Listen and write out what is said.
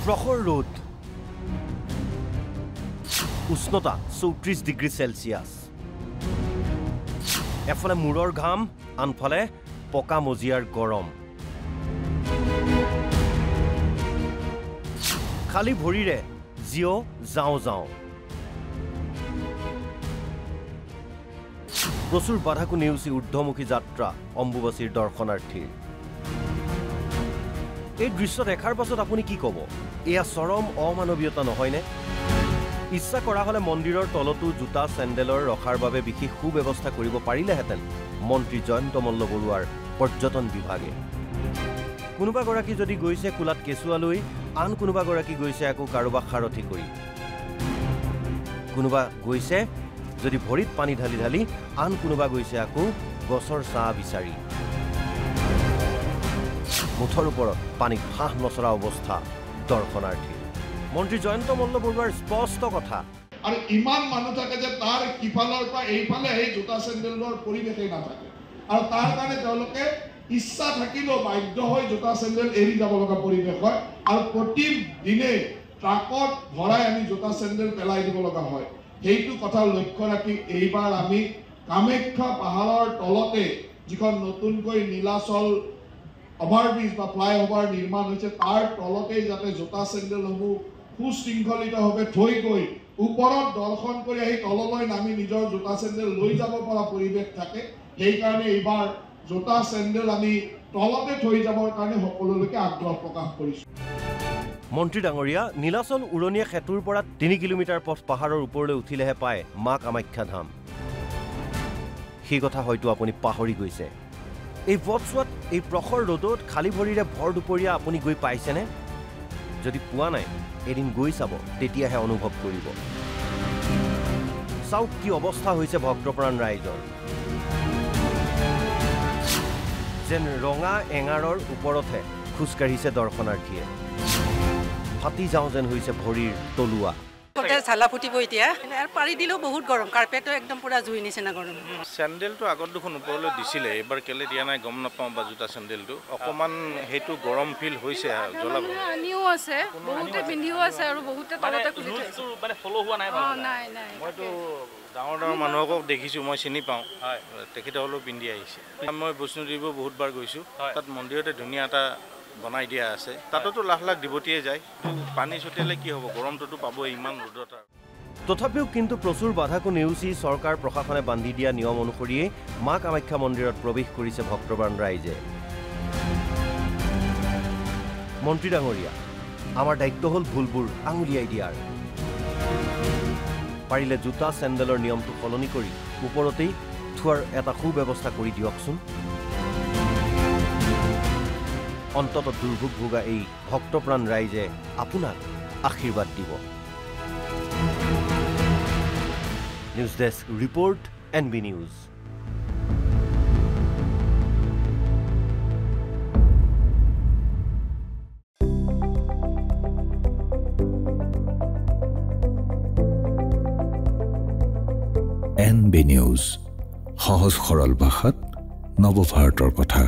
প্ৰখৰ ৰ'দ উষ্ণতা 34 ডিগ্ৰী সেলসিয়াস এফালে মূৰৰ ঘাম আনফালে পকা মজিয়াৰ গৰম খালি ভৰিৰে জিও যাও যাও প্ৰচুৰ বাধাকো নেওচি ঊৰ্ধ্বমুখী যাত্ৰা অম্বুবাচীৰ দৰ্শনাৰ্থীৰ এই দৃশ্য দেখাৰ পাছত আপুনি কি ক'ব এয়া চৰম অমানৱীয়তা নহয়নে ইচ্ছা কৰা হলে মন্দিৰৰ তলতো জোতা চেণ্ডেলৰ ৰখাৰ বাবে বিশেষ সুব্যৱস্থা কৰিব পাৰিলেহেঁতেন মন্ত্ৰী জয়ন্ত মল্ল বৰুৱাৰ পৰ্যটন বিভাগে কোনোবা গৰাকী যদি গৈছে কুলাত কেঁচুৱা লৈ আন কোনোবা গৰাকী গৈছে আকৌ কাৰোবাক সাৰথি কৰি কোনোবা গৈছে যদি ভৰিত পানী ঢালি ঢালি আন কোনোবা গৈছে আকৌ গছৰ ছাঁ বিচাৰি মুঠৰ ওপৰত পানীত হাঁহ নচৰা অৱস্থা দৰ্শনাৰ্থী মন্ত্ৰী জয়ন্ত মল্ল বৰুৱাৰ স্পষ্ট কথা আৰু ইমান মানুহ থাকে যে তাৰ কিফালৰ পৰা এইফালে এই জোতা চেণ্ডেলৰ পৰিৱেশেই নাথাকে আৰু তাৰ কাৰণে তেওঁলোকে ইচ্ছা থাকিলেও বাধ্য হৈ জোতা চেণ্ডেল এৰি যাব লগা পৰিৱেশ হয় আৰু প্ৰতিদিনে ট্ৰাকত ভৰাই আমি জোতা চেণ্ডেল পেলাই দিব লগা হয় সেইটো কথা লক্ষ্য ৰাখি এইবাৰ আমি কামাখ্যা পাহাৰৰ তলতে যিখন নতুনকৈ নীলাচল অভাৰব্ৰিজ বা ফ্লাইঅভাৰ নিৰ্মাণ হৈছে তাৰ তলতেই যাতে জোতা চেণ্ডেলসমূহ সুশৃংখলিতভাৱে থৈ গৈ ওপৰত দৰ্শন কৰি আহি তললৈ নামি নিজৰ জোতা চেণ্ডেল লৈ যাব পৰা পৰিৱেশ থাকে সেইকাৰণে এইবাৰ জোতা চেণ্ডেল আমি তলতে থৈ যাবৰ কাৰণে সকলোলৈকে আগ্ৰহ প্ৰকাশ কৰিছোঁ মন্ত্ৰী ডাঙৰীয়া নীলাচল উৰণীয়া সেতুৰ পৰা 3 কিলোমিটাৰ পথ পাহাৰৰ ওপৰলৈ উঠিলেহে পায় মা কামাখ্যা ধাম সেই কথা হয়তো আপুনি পাহৰি গৈছে এই পথছোৱাত এই প্ৰখৰ ৰ'দত খালী ভৰিৰে ভৰ দুপৰীয়া আপুনি গৈ পাইছেনে যদি পোৱা নাই এদিন গৈ চাব তেতিয়াহে অনুভৱ কৰিব চাওক কি অৱস্থা হৈছে ভক্তপ্ৰাণ ৰাইজৰ যেন ৰঙা এঙাৰৰ ওপৰতহে খোজকাঢ়িছে দৰ্শনাৰ্থীয়ে ফাটি যাওঁ যেন হৈছে ভৰিৰ তলুৱা ঝালা ফুটিব এতিয়া আৰু পাৰি দিলেও বহুত গৰম কাৰ্পেটো একদম পুৰা জুই নিচিনা গৰম চেণ্ডেলটো আগত দেখোন ওপৰলৈ দিছিলে এইবাৰ কেলে দিয়া নাই গম নাপাওঁ বা জোতা চেণ্ডেলটো অকণমান সেইটো গৰম ফিল হৈছে আনিও আছে বহুতে পিন্ধিও আছে আৰু বহুতে তলতে খুলি থৈছে মানে ফলো হোৱা নাই নাই মইতো ডাঙৰ ডাঙৰ মানুহকো দেখিছোঁ মই চিনি পাওঁ তেখেতসকলেও পিন্ধি আহিছে মই বৈষ্ণোদেৱীও বহুতবাৰ গৈছোঁ তাত মন্দিৰতে ধুনীয়া এটা বনাই দিয়া আছে তাততো লাখ লাখ দেৱতীয়ে যায় পানী ছটিয়ালে কি হ'ব গৰমটোতো পাবই ইমান ৰ'দত তথাপিও কিন্তু প্ৰচুৰ বাধাকো নেওচি চৰকাৰ প্ৰশাসনে বান্ধি দিয়া নিয়ম অনুসৰিয়ে মা কামাখ্যা মন্দিৰত প্ৰৱেশ কৰিছে ভক্তপ্ৰাণ ৰাইজে মন্ত্ৰী ডাঙৰীয়া আমাৰ দায়িত্ব হ'ল ভুলবোৰ আঙুলিয়াই দিয়াৰ পাৰিলে জোতা চেণ্ডেলৰ নিয়মটো সলনি কৰি ওপৰতেই থোৱাৰ এটা সুব্যৱস্থা কৰি দিয়কচোন অন্তত দুৰ্ভোগ ভোগা এই ভক্তপ্ৰাণ ৰাইজে আপোনাক আশীৰ্বাদ দিব news desk report NB news NB news সহজ সৰল ভাষাত নৱভাৰতৰ কথা